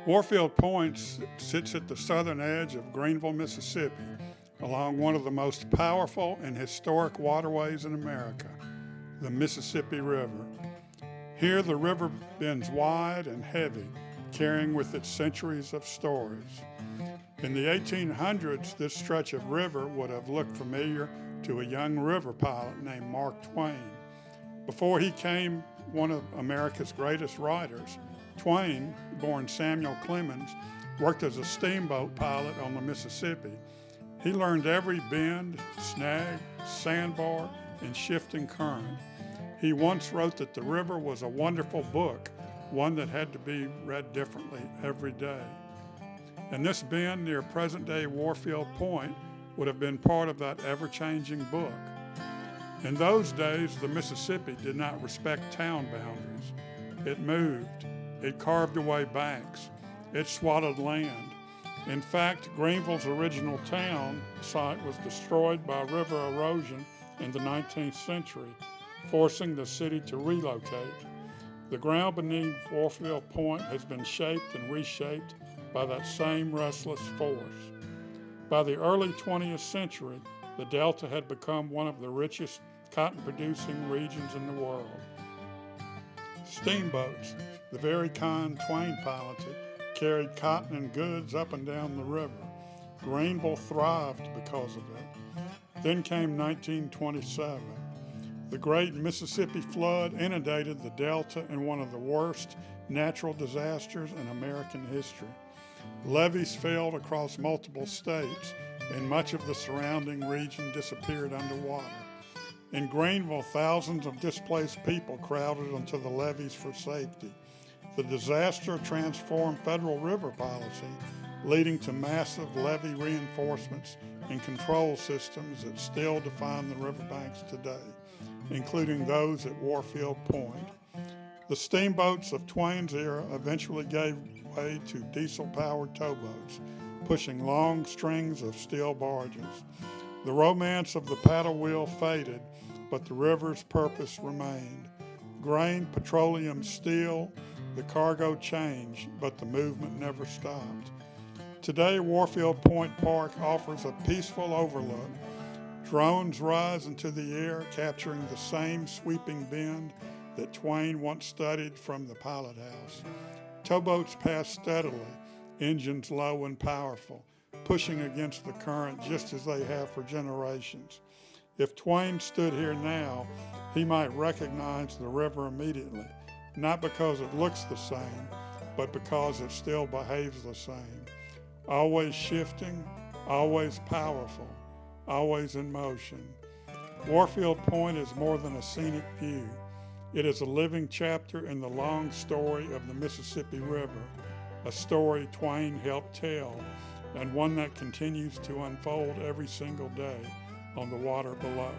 Warfield Point sits at the southern edge of Greenville, Mississippi, along one of the most powerful and historic waterways in America, the Mississippi River. Here the river bends wide and heavy, carrying with it centuries of stories. In the 1800s, this stretch of river would have looked familiar to a young river pilot named Mark Twain. Before he became one of America's greatest writers, Twain, born Samuel Clemens, worked as a steamboat pilot on the Mississippi. He learned every bend, snag, sandbar, and shifting current. He once wrote that the river was a wonderful book, one that had to be read differently every day. And this bend near present-day Warfield Point would have been part of that ever-changing book. In those days, the Mississippi did not respect town boundaries. It moved. It carved away banks. It swallowed land. In fact, Greenville's original town site was destroyed by river erosion in the 19th century, forcing the city to relocate. The ground beneath Warfield Point has been shaped and reshaped by that same restless force. By the early 20th century, the Delta had become one of the richest cotton-producing regions in the world. Steamboats, the very kind Twain piloted, carried cotton and goods up and down the river. Greenville thrived because of it. Then came 1927. The great Mississippi flood inundated the Delta in one of the worst natural disasters in American history. Levees failed across multiple states, and much of the surrounding region disappeared underwater. In Greenville, thousands of displaced people crowded onto the levees for safety. The disaster transformed federal river policy, leading to massive levee reinforcements and control systems that still define the riverbanks today, including those at Warfield Point. The steamboats of Twain's era eventually gave way to diesel-powered towboats, pushing long strings of steel barges. The romance of the paddle wheel faded, but the river's purpose remained. Grain, petroleum, steel, the cargo changed, but the movement never stopped. Today, Warfield Point Park offers a peaceful overlook. Drones rise into the air, capturing the same sweeping bend that Twain once studied from the pilot house. Towboats pass steadily, engines low and powerful, pushing against the current just as they have for generations. If Twain stood here now, he might recognize the river immediately, not because it looks the same, but because it still behaves the same. Always shifting, always powerful, always in motion. Warfield Point is more than a scenic view. It is a living chapter in the long story of the Mississippi River, a story Twain helped tell, and one that continues to unfold every single day on the water below.